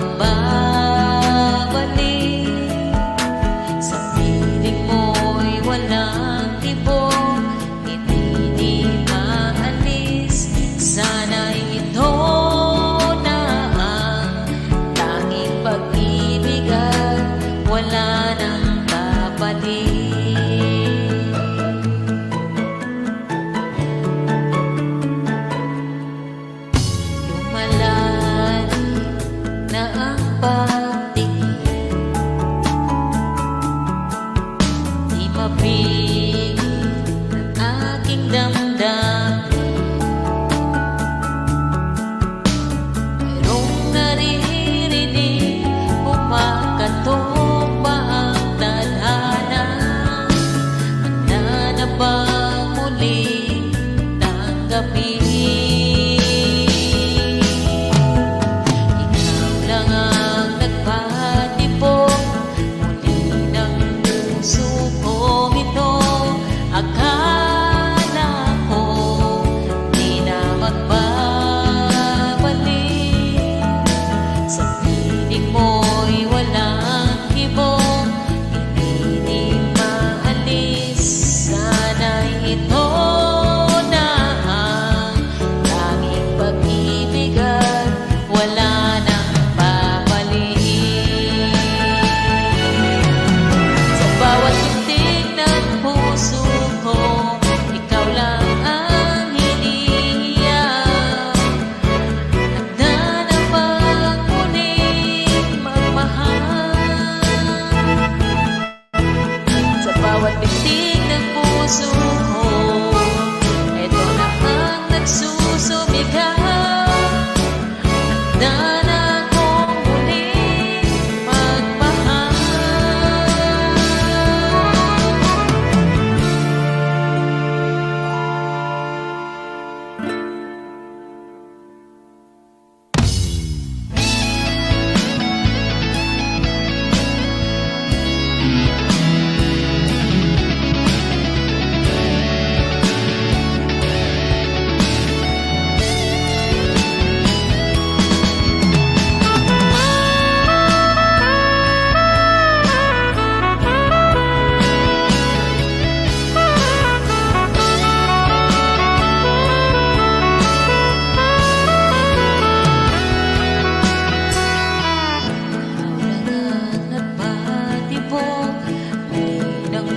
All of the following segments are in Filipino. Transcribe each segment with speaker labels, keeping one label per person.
Speaker 1: magbabalik. Sa piling mo'y walang tibok, hindi di maalis. Sana'y ito na ang tanging pag-ibig at wala nang babalik. Na ang pagtingin, di mapigil ang aking damdamin. Mayroong naririnig, kumakatok ba ang tadhana? Handa na bang muling tanggapin? Bawat bintig ng puso ko, eto na ang nagsusumigaw. Handa na akong muling magmahal.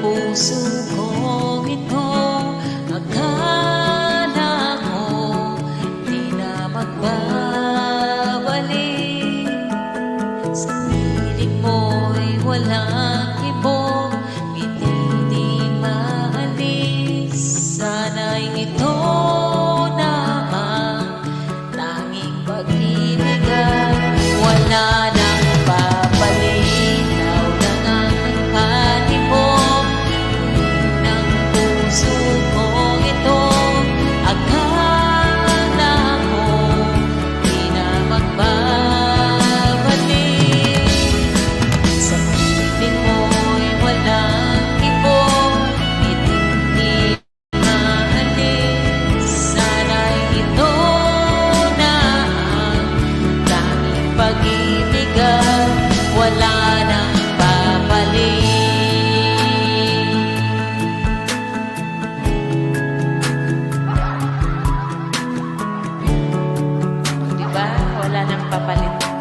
Speaker 1: Puso kong ito, akala ko di na magbabalik. Sa piling mo'y walang ibog, hindi di maalis. Sana'y ito na ang tanging pag-ibig at wala nang babalik. Pag-ibigan, wala nang babalik. Diba? Wala nang papalit.